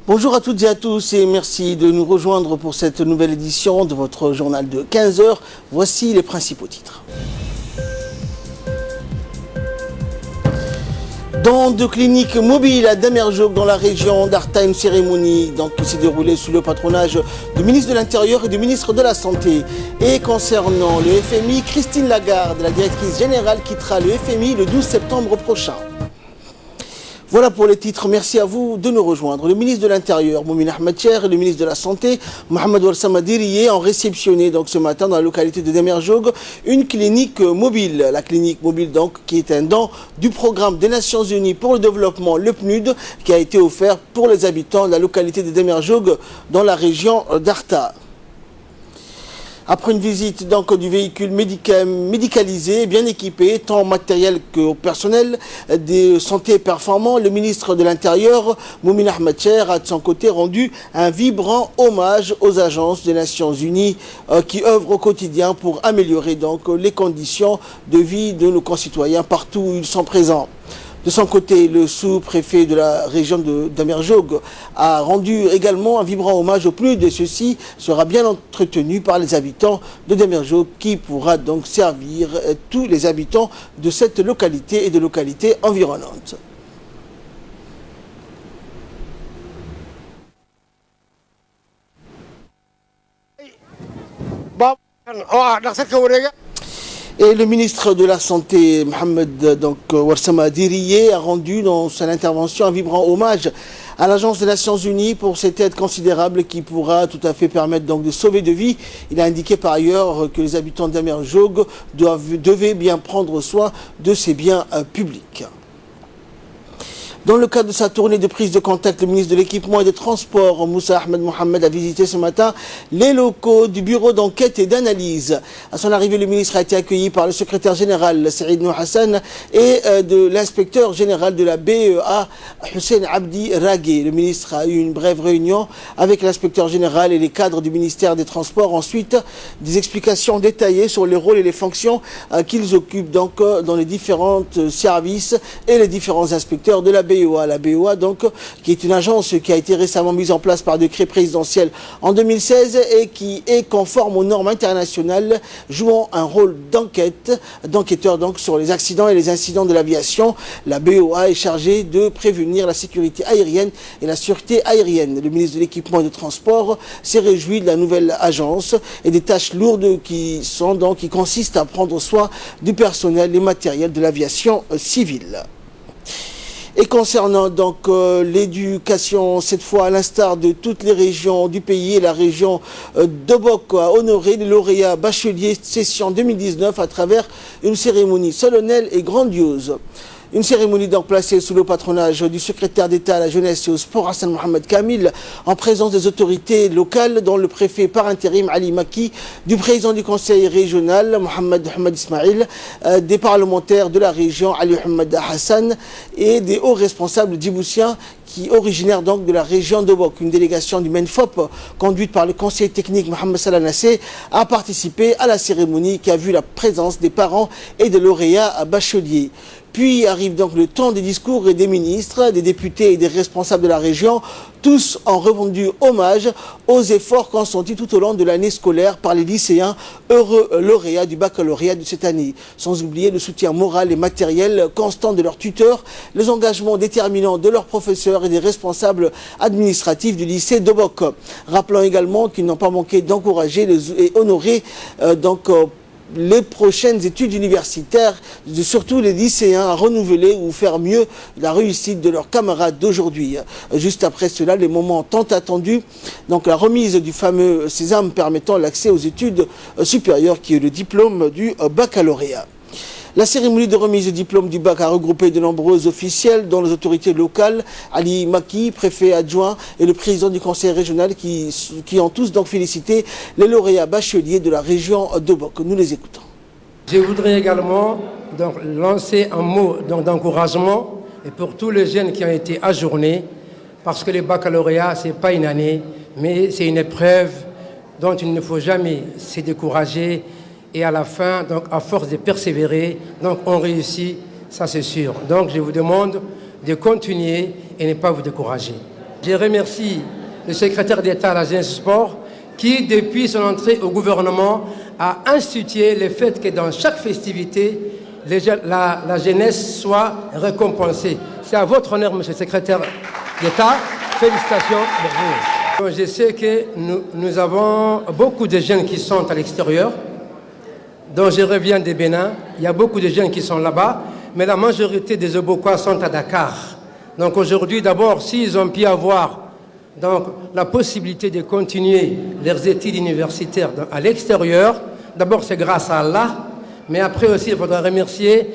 Bonjour à toutes et à tous et merci de nous rejoindre pour cette nouvelle édition de votre journal de 15 h. Voici les principaux titres. Dans deux cliniques mobiles à Damerjog, dans la région d'Arta, une cérémonie qui s'est déroulée sous le patronage du ministre de l'Intérieur et du ministre de la Santé. Et concernant le FMI, Christine Lagarde, la directrice générale, quittera le FMI le 12 septembre prochain. Voilà pour les titres. Merci à vous de nous rejoindre. Le ministre de l'Intérieur, Moumin Ahmed Cher, et le ministre de la Santé, Mohamed Ouarsama Diriye, ont réceptionné ce matin dans la localité de Damerjog une clinique mobile. La clinique mobile qui est un don du programme des Nations Unies pour le développement, le PNUD, qui a été offert pour les habitants de la localité de Damerjog dans la région d'Arta. Après une visite du véhicule médicalisé, bien équipé, tant matériel que personnel, de santé performant, le ministre de l'Intérieur, Moumin Ahmed Cher, a de son côté rendu un vibrant hommage aux agences des Nations Unies qui œuvrent au quotidien pour améliorer les conditions de vie de nos concitoyens partout où ils sont présents. De son côté, le sous-préfet de la région de Damerjog a rendu également un vibrant hommage au PNUD et ceci sera bien entretenu par les habitants de Damerjog qui pourra donc servir tous les habitants de cette localité et de localités environnantes. Et le ministre de la Santé, Mohamed Ouarsama Diriye, a rendu dans son intervention un vibrant hommage à l'Agence des Nations Unies pour cette aide considérable qui pourra tout à fait permettre de sauver de vies. Il a indiqué par ailleurs que les habitants de Damerjog devaient bien prendre soin de ces biens publics. Dans le cadre de sa tournée de prise de contact, le ministre de l'Équipement et des Transports, Moussa Ahmed Mohamed, a visité ce matin les locaux du bureau d'enquête et d'analyse. À son arrivée, le ministre a été accueilli par le secrétaire général, Saïd Nou Hassan, et de l'inspecteur général de la BEA, Hussein Abdi Ragué. Le ministre a eu une brève réunion avec l'inspecteur général et les cadres du ministère des Transports. Ensuite, des explications détaillées sur les rôles et les fonctions qu'ils occupent dans les différents services et les différents inspecteurs de la BEA. La BEA, qui est une agence qui a été récemment mise en place par décret présidentiel en 2016 et qui est conforme aux normes internationales, jouant un rôle d'enquêteur sur les accidents et les incidents de l'aviation. La BEA est chargée de prévenir la sécurité aérienne et la sûreté aérienne. Le ministre de l'Équipement et des Transports s'est réjoui de la nouvelle agence et des tâches lourdes qui consistent à prendre soin du personnel et matériel de l'aviation civile. Et concernant l'éducation, cette fois à l'instar de toutes les régions du pays, la région d'Obok a honoré les lauréats bacheliers session 2019 à travers une cérémonie solennelle et grandiose. Une cérémonie placée sous le patronage du secrétaire d'État à la jeunesse et au sport Hassan Mohamed Kamil, en présence des autorités locales, dont le préfet par intérim Ali Maki, du président du conseil régional Mohamed Ismail, des parlementaires de la région Ali Hamad Hassan et des hauts responsables djiboutiens originaires de la région d'Obok. Une délégation du MENFOP, conduite par le conseiller technique Mohamed Salah Nassé, a participé à la cérémonie qui a vu la présence des parents et des lauréats bacheliers. Puis arrive le temps des discours et des ministres, des députés et des responsables de la région. Tous ont rendu hommage aux efforts consentis tout au long de l'année scolaire par les lycéens heureux lauréats du baccalauréat de cette année. Sans oublier le soutien moral et matériel constant de leurs tuteurs, les engagements déterminants de leurs professeurs et des responsables administratifs du lycée d'Obok. Rappelons également qu'ils n'ont pas manqué d'encourager et honorer les prochaines études universitaires, surtout les lycéens, à renouveler ou faire mieux la réussite de leurs camarades d'aujourd'hui. Juste après cela, les moments tant attendus, la remise du fameux sésame permettant l'accès aux études supérieures qui est le diplôme du baccalauréat. La cérémonie de remise du diplôme du bac a regroupé de nombreux officiels, dont les autorités locales, Ali Maki, préfet adjoint, et le président du conseil régional, qui ont tous félicité les lauréats bacheliers de la région d'Obok. Nous les écoutons. Je voudrais également lancer un mot d'encouragement pour tous les jeunes qui ont été ajournés, parce que le baccalauréat, ce n'est pas une année, mais c'est une épreuve dont il ne faut jamais se décourager. Et à la fin, à force de persévérer, on réussit, ça c'est sûr. Donc je vous demande de continuer et ne pas vous décourager. Je remercie le secrétaire d'État à la jeunesse et sport qui, depuis son entrée au gouvernement, a institué le fait que dans chaque festivité, la jeunesse soit récompensée. C'est à votre honneur, monsieur le secrétaire d'État. Félicitations pour vous. Je sais que nous avons beaucoup de jeunes qui sont à l'extérieur, dont je reviens de Bénin. Il y a beaucoup de jeunes qui sont là-bas, mais la majorité des Obokois sont à Dakar. Donc aujourd'hui, d'abord, s'ils ont pu avoir donc, la possibilité de continuer leurs études universitaires à l'extérieur, d'abord c'est grâce à Allah, mais après aussi il faudra remercier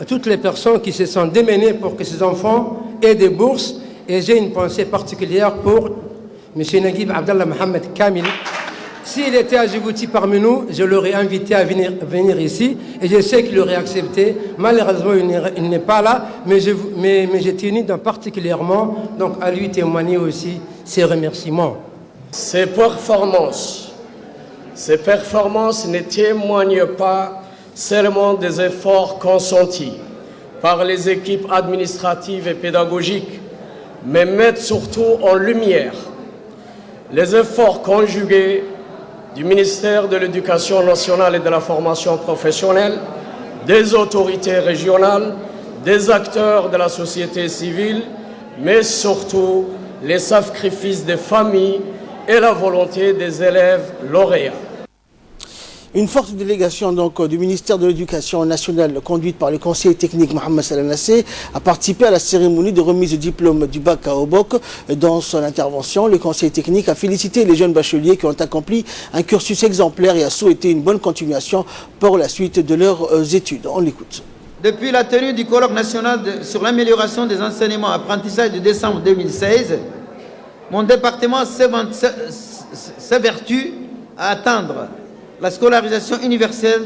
toutes les personnes qui se sont démenées pour que ces enfants aient des bourses. Et j'ai une pensée particulière pour M. Naguib Abdallah Mohamed Kamil. S'il était à Djibouti parmi nous, je l'aurais invité à venir ici et je sais qu'il aurait accepté. Malheureusement, il n'est pas là, mais j'ai tenu particulièrement donc, à lui témoigner aussi ses remerciements. Ces performances ne témoignent pas seulement des efforts consentis par les équipes administratives et pédagogiques, mais mettent surtout en lumière les efforts conjugués du ministère de l'Éducation nationale et de la formation professionnelle, des autorités régionales, des acteurs de la société civile, mais surtout les sacrifices des familles et la volonté des élèves lauréats. Une forte délégation donc, du ministère de l'Éducation nationale conduite par le conseiller technique Mohamed Salanassé a participé à la cérémonie de remise de diplôme du bac à Obok. Dans son intervention, le conseiller technique a félicité les jeunes bacheliers qui ont accompli un cursus exemplaire et a souhaité une bonne continuation pour la suite de leurs études. On l'écoute. Depuis la tenue du colloque national sur l'amélioration des enseignements apprentissage de décembre 2016, mon département s'évertue à atteindre la scolarisation universelle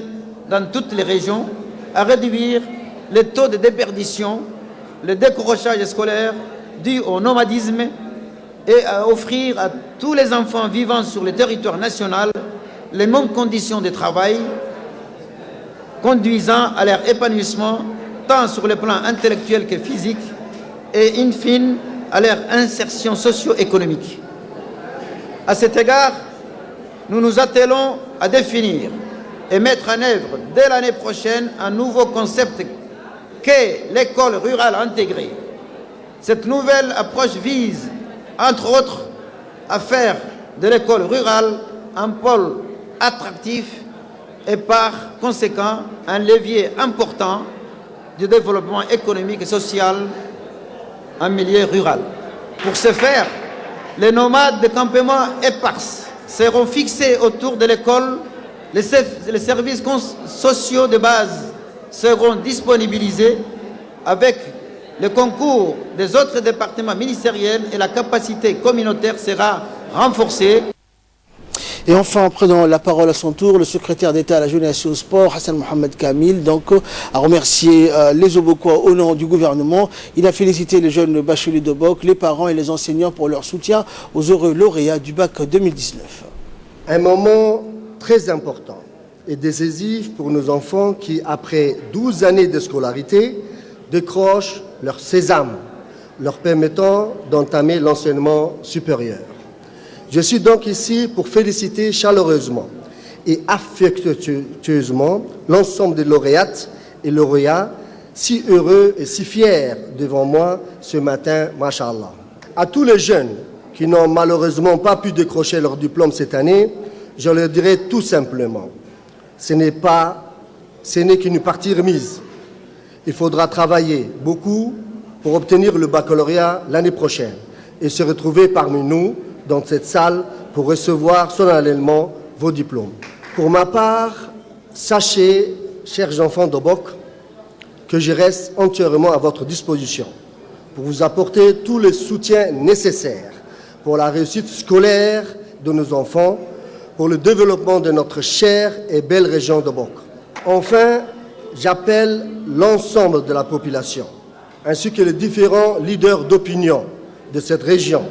dans toutes les régions, à réduire les taux de déperdition, le décrochage scolaire dû au nomadisme et à offrir à tous les enfants vivant sur le territoire national les mêmes conditions de travail, conduisant à leur épanouissement tant sur le plan intellectuel que physique et, in fine, à leur insertion socio-économique. À cet égard, nous nous attelons à définir et mettre en œuvre dès l'année prochaine un nouveau concept qu'est l'école rurale intégrée. Cette nouvelle approche vise, entre autres, à faire de l'école rurale un pôle attractif et par conséquent un levier important du développement économique et social en milieu rural. Pour ce faire, les nomades de campements épars seront fixés autour de l'école, les services sociaux de base seront disponibilisés avec le concours des autres départements ministériels et la capacité communautaire sera renforcée. Et enfin, prenant la parole à son tour, le secrétaire d'État à la jeunesse et au sport, Hassan Mohamed Kamil, donc, a remercié les Obokois au nom du gouvernement. Il a félicité les jeunes bacheliers d'Obok, les parents et les enseignants pour leur soutien aux heureux lauréats du bac 2019. Un moment très important et décisif pour nos enfants qui, après 12 années de scolarité, décrochent leur sésame, leur permettant d'entamer l'enseignement supérieur. Je suis donc ici pour féliciter chaleureusement et affectueusement l'ensemble des lauréates et lauréats, si heureux et si fiers devant moi ce matin, Masha'Allah. À tous les jeunes qui n'ont malheureusement pas pu décrocher leur diplôme cette année, je leur dirai tout simplement, ce n'est qu'une partie remise. Il faudra travailler beaucoup pour obtenir le baccalauréat l'année prochaine et se retrouver parmi nous dans cette salle pour recevoir solennellement vos diplômes. Pour ma part, sachez, chers enfants d'Obok, que je reste entièrement à votre disposition pour vous apporter tout le soutien nécessaire pour la réussite scolaire de nos enfants, pour le développement de notre chère et belle région d'Obok. Enfin, j'appelle l'ensemble de la population, ainsi que les différents leaders d'opinion de cette région,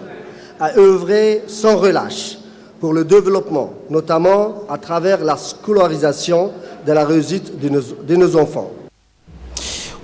à œuvrer sans relâche pour le développement, notamment à travers la scolarisation de la réussite de nos enfants.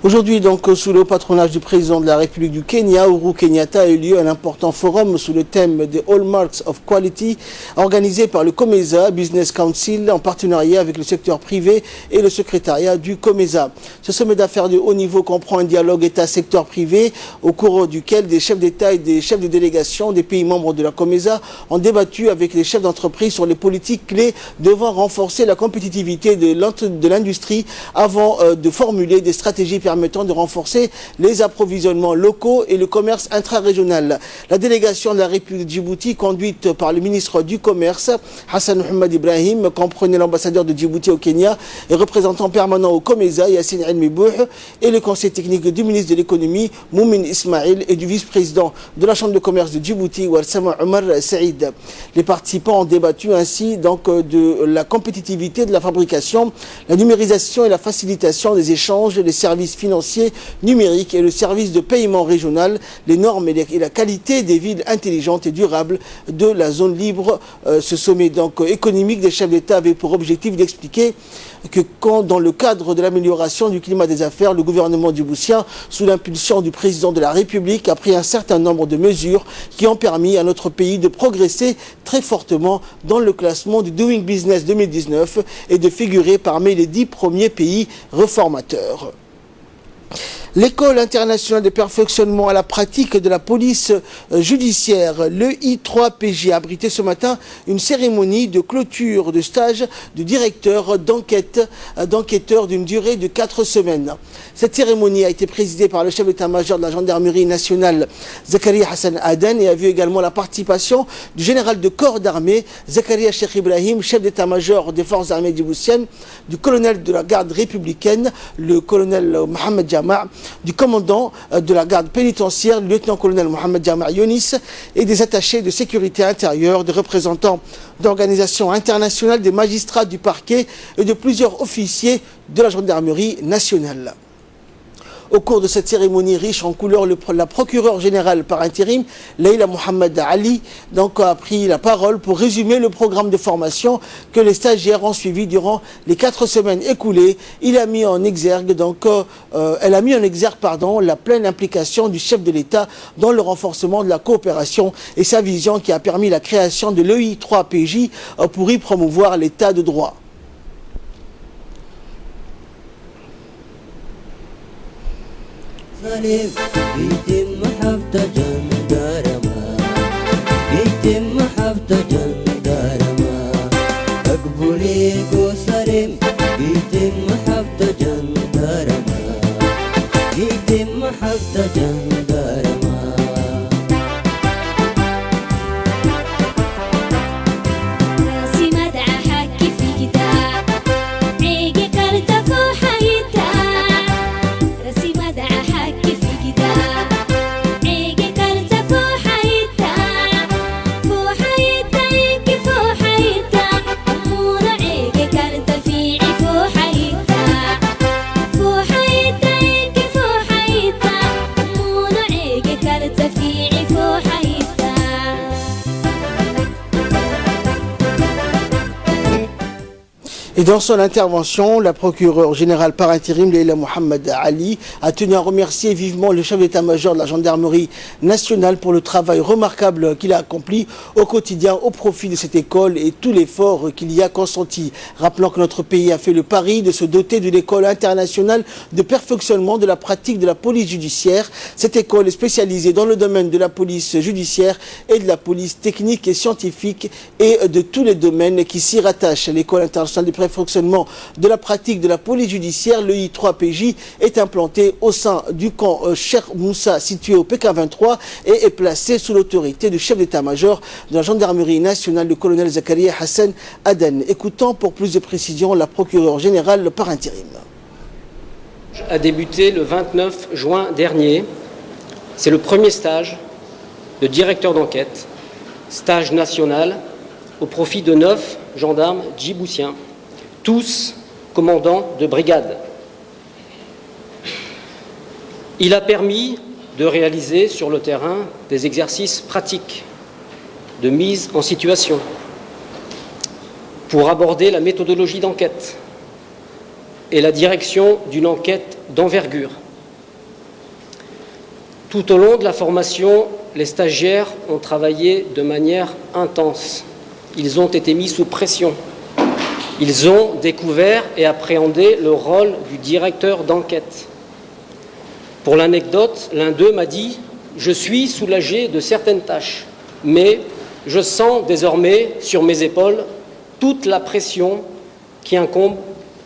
Aujourd'hui, donc, sous le patronage du président de la République du Kenya, Uhuru Kenyatta, a eu lieu un important forum sous le thème des Hallmarks of Quality, organisé par le COMESA Business Council en partenariat avec le secteur privé et le secrétariat du COMESA. Ce sommet d'affaires de haut niveau comprend un dialogue État-secteur privé au cours duquel des chefs d'État et des chefs de délégation des pays membres de la COMESA ont débattu avec les chefs d'entreprise sur les politiques clés devant renforcer la compétitivité de l'industrie avant de formuler des stratégies permettant de renforcer les approvisionnements locaux et le commerce intra-régional. La délégation de la République de Djibouti, conduite par le ministre du Commerce, Hassan Mohamed Ibrahim, comprenait l'ambassadeur de Djibouti au Kenya et représentant permanent au COMESA, Yassine El-Mibouh, et le conseil technique du ministre de l'économie, Moumin Ismail, et du vice-président de la Chambre de commerce de Djibouti, Warsama Omar Saïd. Les participants ont débattu ainsi donc de la compétitivité de la fabrication, la numérisation et la facilitation des échanges, les services financiers numériques et le service de paiement régional, les normes et la qualité des villes intelligentes et durables de la zone libre. Ce sommet donc économique des chefs d'État avait pour objectif d'expliquer que quand, dans le cadre de l'amélioration du climat des affaires, le gouvernement djiboutien, sous l'impulsion du président de la République, a pris un certain nombre de mesures qui ont permis à notre pays de progresser très fortement dans le classement du Doing Business 2019 et de figurer parmi les 10 premiers pays réformateurs. L'École internationale de perfectionnement à la pratique de la police judiciaire, l'EI3PJ, a abrité ce matin une cérémonie de clôture de stage de directeur d'enquêteur d'une durée de 4 semaines. Cette cérémonie a été présidée par le chef d'état-major de la gendarmerie nationale, Zakaria Hassan Aden, et a vu également la participation du général de corps d'armée, Zakaria Cheikh Ibrahim, chef d'état-major des forces armées djiboutiennes, du colonel de la garde républicaine, le colonel Mohamed Jama', du commandant de la garde pénitentiaire, le lieutenant-colonel Mohamed Jama' Younis, et des attachés de sécurité intérieure, des représentants d'organisations internationales, des magistrats du parquet et de plusieurs officiers de la gendarmerie nationale. Au cours de cette cérémonie riche en couleurs, la procureure générale par intérim, Leila Mohamed Ali, donc, a pris la parole pour résumer le programme de formation que les stagiaires ont suivi durant les 4 semaines écoulées. Elle a mis en exergue la pleine implication du chef de l'État dans le renforcement de la coopération et sa vision qui a permis la création de l'EI3PJ pour y promouvoir l'état de droit. يتم حفظ جندارما يتم حفظ جندارما أقبلي كسرم يتم حفظ جندارما يتم حفظ جندارما Et dans son intervention, la procureure générale par intérim, Leila Mohamed Ali, a tenu à remercier vivement le chef d'état-major de la gendarmerie nationale pour le travail remarquable qu'il a accompli au quotidien au profit de cette école et tout l'effort qu'il y a consenti. Rappelant que notre pays a fait le pari de se doter d'une école internationale de perfectionnement de la pratique de la police judiciaire. Cette école est spécialisée dans le domaine de la police judiciaire et de la police technique et scientifique et de tous les domaines qui s'y rattachent. L'école internationale de fonctionnement de la pratique de la police judiciaire, le I3PJ, est implanté au sein du camp Cheikh Moussa situé au PK23 et est placé sous l'autorité du chef d'état-major de la gendarmerie nationale, le colonel Zakaria Hassan Aden. Écoutons pour plus de précisions la procureure générale par intérim. A débuté le 29 juin dernier. C'est le premier stage de directeur d'enquête, stage national au profit de 9 gendarmes djiboutiens, tous commandants de brigade. Il a permis de réaliser sur le terrain des exercices pratiques de mise en situation pour aborder la méthodologie d'enquête et la direction d'une enquête d'envergure Tout au long de la formation, les stagiaires ont travaillé de manière intense. Ils ont été mis sous pression. Ils ont découvert et appréhendé le rôle du directeur d'enquête. Pour l'anecdote, l'un d'eux m'a dit « Je suis soulagé de certaines tâches, mais je sens désormais sur mes épaules toute la pression qui incombe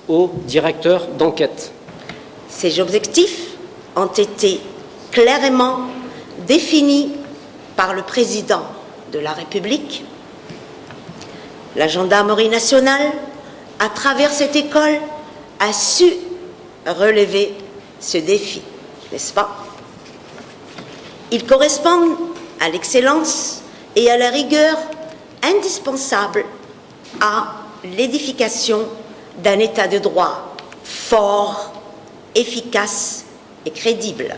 au directeur d'enquête. » Ces objectifs ont été clairement définis par le président de la République. La gendarmerie nationale, à travers cette école, a su relever ce défi, n'est-ce pas? Ils correspondent à l'excellence et à la rigueur indispensables à l'édification d'un État de droit fort, efficace et crédible.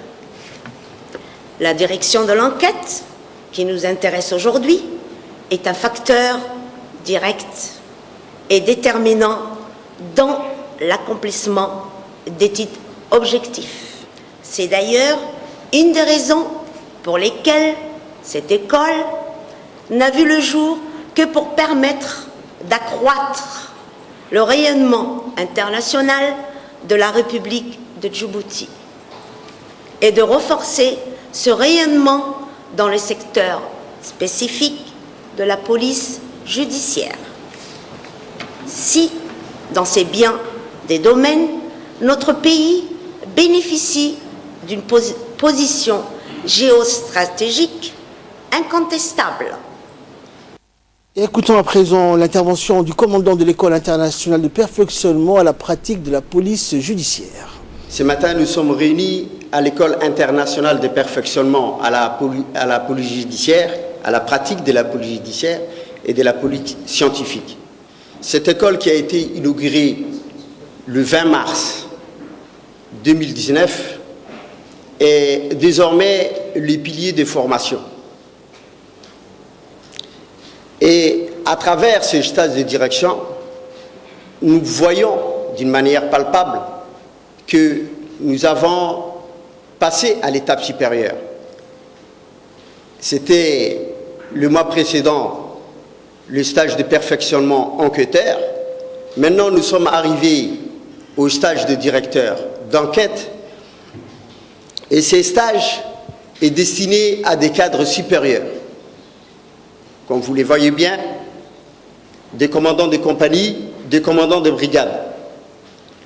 La direction de l'enquête, qui nous intéresse aujourd'hui, est un facteur direct et déterminant dans l'accomplissement des titres objectifs. C'est d'ailleurs une des raisons pour lesquelles cette école n'a vu le jour que pour permettre d'accroître le rayonnement international de la République de Djibouti et de renforcer ce rayonnement dans le secteur spécifique de la police judiciaire. Si, dans ces biens des domaines, notre pays bénéficie d'une position géostratégique incontestable. Et écoutons à présent l'intervention du commandant de l'école internationale de perfectionnement à la pratique de la police judiciaire. Ce matin, nous sommes réunis à l'école internationale de perfectionnement à la police judiciaire, à la pratique de la police judiciaire et de la police scientifique. Cette école qui a été inaugurée le 20 mars 2019 est désormais le pilier de formation. Et à travers ce stage de direction, nous voyons d'une manière palpable que nous avons passé à l'étape supérieure. C'était le mois précédent le stage de perfectionnement enquêteur. Maintenant, nous sommes arrivés au stage de directeur d'enquête. Et ces stages sont destinés à des cadres supérieurs. Comme vous les voyez bien, des commandants de compagnie, des commandants de brigade,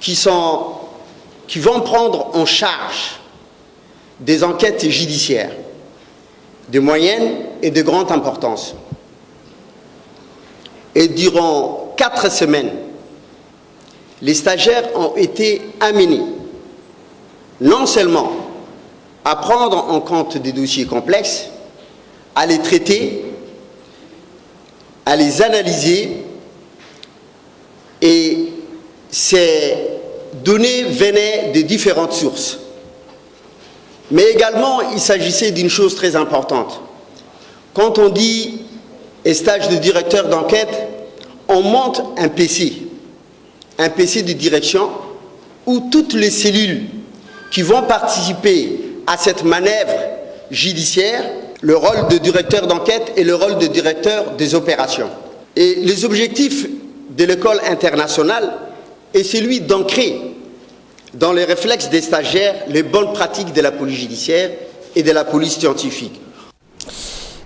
qui vont prendre en charge des enquêtes judiciaires de moyenne et de grande importance. Et durant 4 semaines, les stagiaires ont été amenés non seulement à prendre en compte des dossiers complexes, à les traiter, à les analyser, et ces données venaient de différentes sources. Mais également, il s'agissait d'une chose très importante. Quand on dit stage de directeur d'enquête, on monte un PC de direction où toutes les cellules qui vont participer à cette manœuvre judiciaire, le rôle de directeur d'enquête et le rôle de directeur des opérations. Et les objectifs de l'école internationale est celui d'ancrer dans les réflexes des stagiaires les bonnes pratiques de la police judiciaire et de la police scientifique.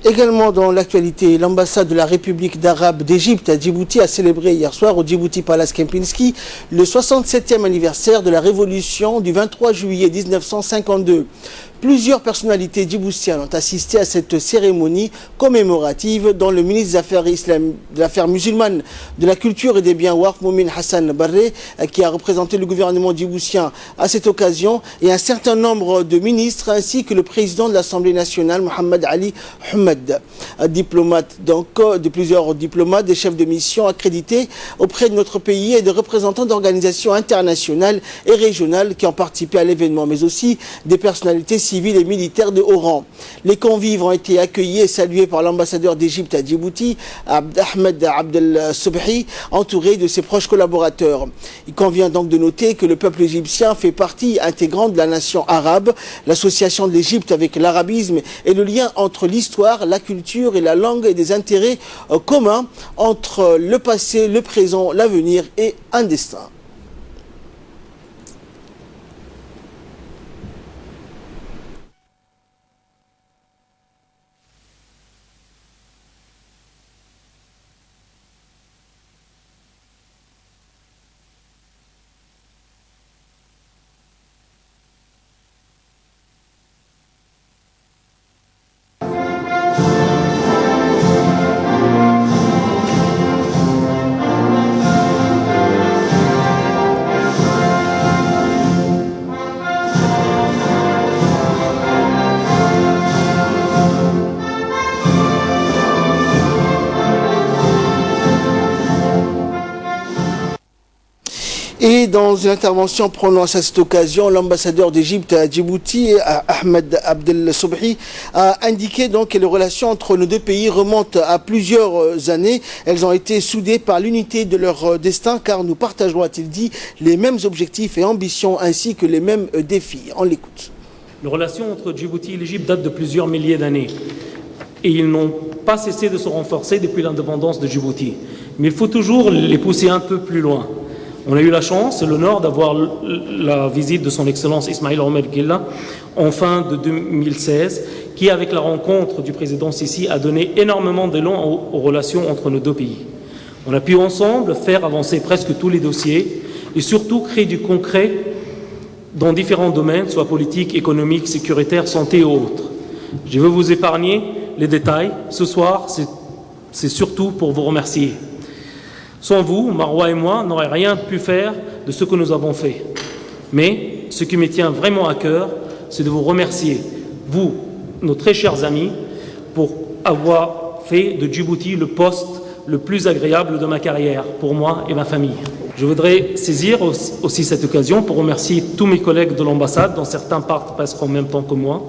Également dans l'actualité, l'ambassade de la République d'Arabe d'Égypte à Djibouti a célébré hier soir au Djibouti Palace Kempinski le 67e anniversaire de la révolution du 23 juillet 1952. Plusieurs personnalités djiboutiennes ont assisté à cette cérémonie commémorative, dont le ministre des Affaires musulmanes, de la culture et des biens Waqf, Moumin Hassan Barre, qui a représenté le gouvernement djiboutien à cette occasion, et un certain nombre de ministres, ainsi que le président de l'Assemblée nationale, Mohamed Ali Ahmed. Diplomates, donc, de plusieurs diplomates, des chefs de mission accrédités auprès de notre pays et de représentants d'organisations internationales et régionales qui ont participé à l'événement, mais aussi des personnalités civiles civils et militaires de haut rang. Les convives ont été accueillis et salués par l'ambassadeur d'Égypte à Djibouti, Ahmed Abdel Sobhi, entouré de ses proches collaborateurs. Il convient donc de noter que le peuple égyptien fait partie intégrante de la nation arabe. L'association de l'Égypte avec l'arabisme et le lien entre l'histoire, la culture et la langue et des intérêts communs entre le passé, le présent, l'avenir et un destin. Et dans une intervention prononcée à cette occasion, l'ambassadeur d'Égypte à Djibouti, Ahmed Abdel Sobhi, a indiqué donc que les relations entre nos deux pays remontent à plusieurs années. Elles ont été soudées par l'unité de leur destin, car nous partageons, a-t-il dit, les mêmes objectifs et ambitions ainsi que les mêmes défis. On l'écoute. Les relations entre Djibouti et l'Égypte datent de plusieurs milliers d'années. Et ils n'ont pas cessé de se renforcer depuis l'indépendance de Djibouti. Mais il faut toujours les pousser un peu plus loin. On a eu la chance et l'honneur d'avoir la visite de son Excellence Ismail Omer Guelleh en fin de 2016, qui, avec la rencontre du président Sisi, a donné énormément d'élan aux relations entre nos deux pays. On a pu ensemble faire avancer presque tous les dossiers et surtout créer du concret dans différents domaines, soit politique, économique, sécuritaire, santé et autres. Je vais vous épargner les détails. Ce soir, c'est surtout pour vous remercier. Sans vous, Marwa et moi n'aurions rien pu faire de ce que nous avons fait. Mais ce qui me tient vraiment à cœur, c'est de vous remercier, vous, nos très chers amis, pour avoir fait de Djibouti le poste le plus agréable de ma carrière, pour moi et ma famille. Je voudrais saisir aussi cette occasion pour remercier tous mes collègues de l'ambassade, dont certains partent presque en même temps que moi.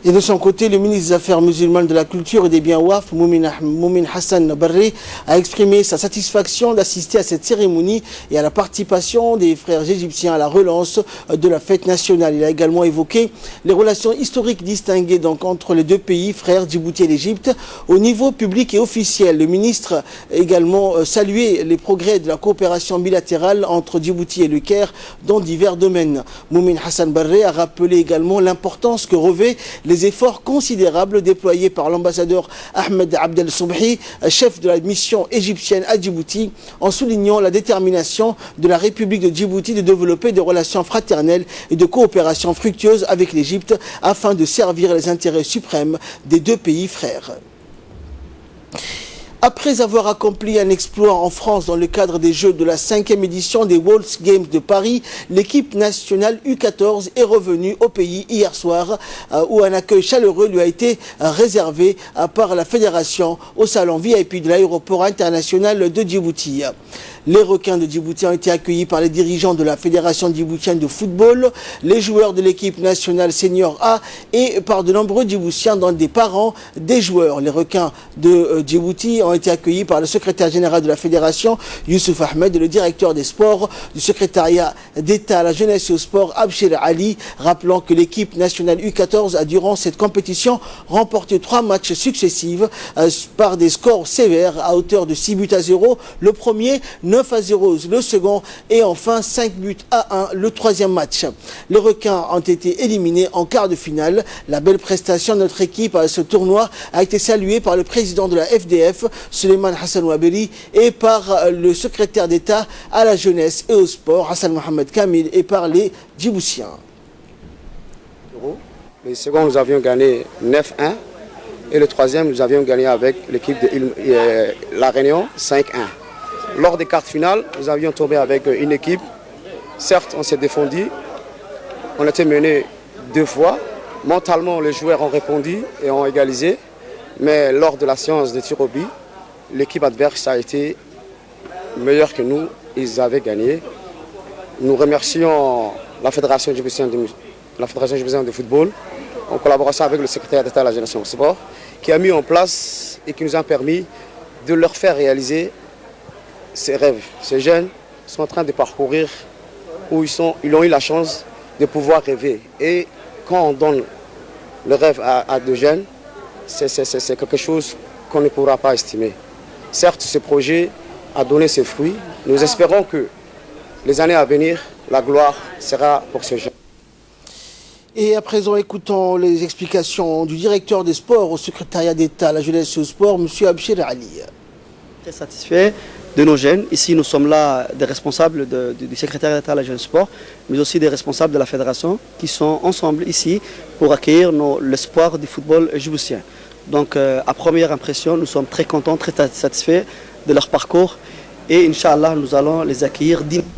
Et de son côté, le ministre des Affaires musulmanes, de la Culture et des Biens Waqf, Moumin Hassan Barré, a exprimé sa satisfaction d'assister à cette cérémonie et à la participation des frères égyptiens à la relance de la fête nationale. Il a également évoqué les relations historiques distinguées donc entre les deux pays, frères Djibouti et l'Égypte. Au niveau public et officiel, le ministre a également salué les progrès de la coopération bilatérale entre Djibouti et le Caire dans divers domaines. Moumin Hassan Barré a rappelé également l'importance que revêt les efforts considérables déployés par l'ambassadeur Ahmed Abdel Sobhi, chef de la mission égyptienne à Djibouti, en soulignant la détermination de la République de Djibouti de développer des relations fraternelles et de coopération fructueuse avec l'Égypte afin de servir les intérêts suprêmes des deux pays frères. Après avoir accompli un exploit en France dans le cadre des Jeux de la 5e édition des World Games de Paris, l'équipe nationale U14 est revenue au pays hier soir où un accueil chaleureux lui a été réservé par la fédération au salon VIP de l'aéroport international de Djibouti. Les requins de Djibouti ont été accueillis par les dirigeants de la Fédération djiboutienne de football, les joueurs de l'équipe nationale senior A et par de nombreux Djiboutiens dont des parents des joueurs. Les requins de Djibouti ont été accueillis par le secrétaire général de la Fédération, Youssouf Ahmed, et le directeur des sports du secrétariat d'État à la jeunesse et au sport, Abshir Ali, rappelant que l'équipe nationale U14 a durant cette compétition remporté 3 matchs successifs par des scores sévères à hauteur de 6-0, le premier 9-0 le second et enfin 5-1 le troisième match. Les requins ont été éliminés en quart de finale. La belle prestation de notre équipe à ce tournoi a été saluée par le président de la FDF, Suleiman Hassan Ouaberi, et par le secrétaire d'État à la jeunesse et au sport, Hassan Mohamed Kamil, et par les Djiboutiens. Le second, nous avions gagné 9-1 et le troisième, nous avions gagné avec l'équipe de La Réunion 5-1. Lors des quarts finales, nous avions tombé avec une équipe. Certes, on s'est défendu. On a été mené 2 fois. Mentalement, les joueurs ont répondu et ont égalisé. Mais lors de la séance de tir au but, l'équipe adverse a été meilleure que nous. Ils avaient gagné. Nous remercions la Fédération djiboutienne la Fédération djiboutienne de football, en collaboration avec le secrétaire d'État à la jeunesse et au sport, qui a mis en place et qui nous a permis de leur faire réaliser ces rêves. Ces jeunes sont en train de parcourir où ils ont eu la chance de pouvoir rêver. Et quand on donne le rêve à des jeunes, c'est quelque chose qu'on ne pourra pas estimer. Certes, ce projet a donné ses fruits. Nous espérons que les années à venir, la gloire sera pour ces jeunes. Et à présent, écoutons les explications du directeur des sports au secrétariat d'État à la jeunesse et au sport, M. Abshir Ali. Très satisfait de nos jeunes. Ici, nous sommes là des responsables du secrétariat d'État à la jeunesse et au sport, mais aussi des responsables de la fédération qui sont ensemble ici pour accueillir l'espoir du football djiboutien. Donc, à première impression, nous sommes très contents, très satisfaits de leur parcours et Inch'Allah, nous allons les accueillir dignement.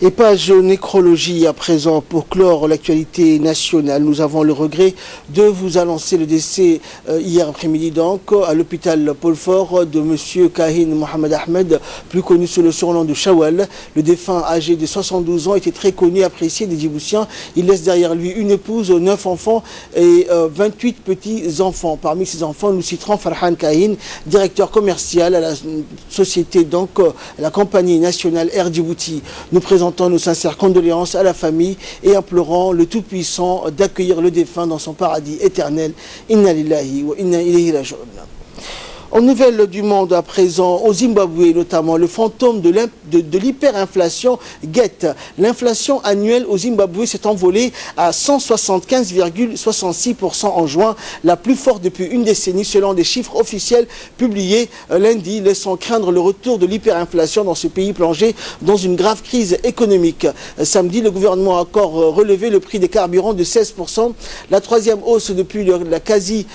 Et page nécrologie à présent pour clore l'actualité nationale. Nous avons le regret de vous annoncer le décès hier après-midi donc à l'hôpital Paul Fort de M. Kahin Mohamed Ahmed, plus connu sous le surnom de Chawal. Le défunt âgé de 72 ans était très connu et apprécié des Djiboutiens. Il laisse derrière lui une épouse, 9 enfants et 28 petits-enfants. Parmi ces enfants, nous citerons Farhan Kahin, directeur commercial à la société, donc la compagnie nationale Air Djibouti. Nous présentons nos sincères condoléances à la famille et implorant le Tout-Puissant d'accueillir le défunt dans son paradis éternel. Inna lillahi wa inna ilayhi raji'un. En nouvelles du monde à présent, au Zimbabwe notamment, le fantôme de l'hyperinflation guette. L'inflation annuelle au Zimbabwe s'est envolée à 175,66% en juin, la plus forte depuis une décennie selon des chiffres officiels publiés lundi, laissant craindre le retour de l'hyperinflation dans ce pays plongé dans une grave crise économique. Samedi, le gouvernement a encore relevé le prix des carburants de 16%, la troisième hausse depuis le quasi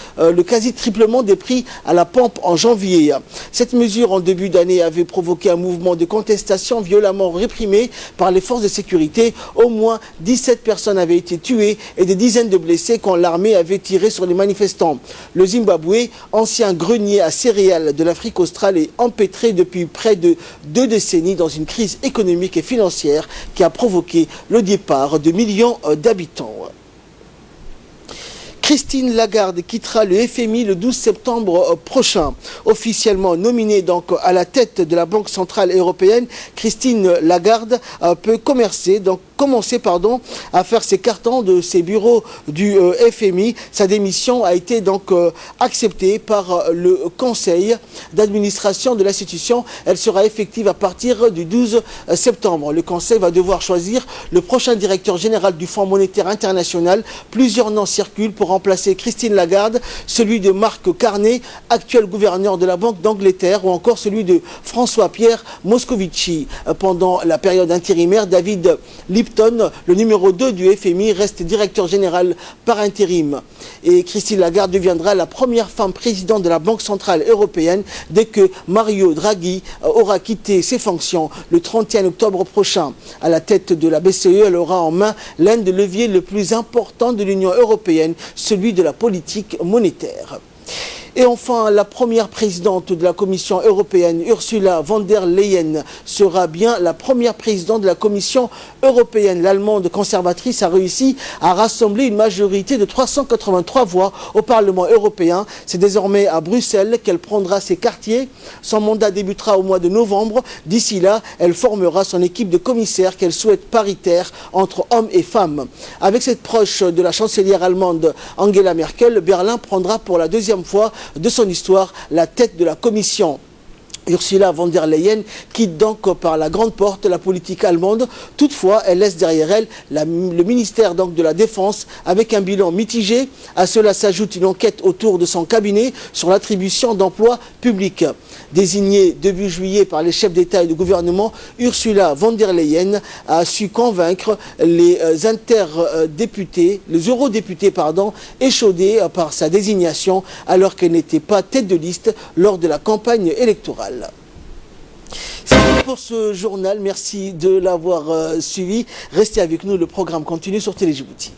triplement des prix à la pompe en janvier. Cette mesure en début d'année avait provoqué un mouvement de contestation violemment réprimé par les forces de sécurité. Au moins 17 personnes avaient été tuées et des dizaines de blessés quand l'armée avait tiré sur les manifestants. Le Zimbabwe, ancien grenier à céréales de l'Afrique australe, est empêtré depuis près de 2 décennies dans une crise économique et financière qui a provoqué le départ de millions d'habitants. Christine Lagarde quittera le FMI le 12 septembre prochain. Officiellement nominée donc à la tête de la Banque Centrale Européenne, Christine Lagarde peut commencer à faire ses cartons de ses bureaux du FMI. Sa démission a été donc acceptée par le conseil d'administration de l'institution. Elle sera effective à partir du 12 septembre. Le conseil va devoir choisir le prochain directeur général du Fonds monétaire international. Plusieurs noms circulent pour remplacer Christine Lagarde, celui de Marc Carney, actuel gouverneur de la Banque d'Angleterre, ou encore celui de François-Pierre Moscovici. Pendant la période intérimaire, David Lipton, le numéro 2 du FMI, reste directeur général par intérim. Et Christine Lagarde deviendra la première femme présidente de la Banque Centrale Européenne dès que Mario Draghi aura quitté ses fonctions le 31 octobre prochain. À la tête de la BCE, elle aura en main l'un des leviers le plus important de l'Union européenne, celui de la politique monétaire. Et enfin, la première présidente de la Commission européenne, Ursula von der Leyen, sera bien la première présidente de la Commission européenne. L'allemande conservatrice a réussi à rassembler une majorité de 383 voix au Parlement européen. C'est désormais à Bruxelles qu'elle prendra ses quartiers. Son mandat débutera au mois de novembre. D'ici là, elle formera son équipe de commissaires qu'elle souhaite paritaire entre hommes et femmes. Avec cette proche de la chancelière allemande Angela Merkel, Berlin prendra pour la deuxième fois de son histoire la tête de la Commission. Ursula von der Leyen quitte donc par la grande porte la politique allemande. Toutefois, elle laisse derrière elle le ministère donc de la Défense avec un bilan mitigé. À cela s'ajoute une enquête autour de son cabinet sur l'attribution d'emplois publics. Désignée début juillet par les chefs d'État et de gouvernement, Ursula von der Leyen a su convaincre les eurodéputés échaudés par sa désignation alors qu'elle n'était pas tête de liste lors de la campagne électorale. C'est tout pour ce journal. Merci de l'avoir suivi. Restez avec nous, le programme continue sur Télé Djibouti.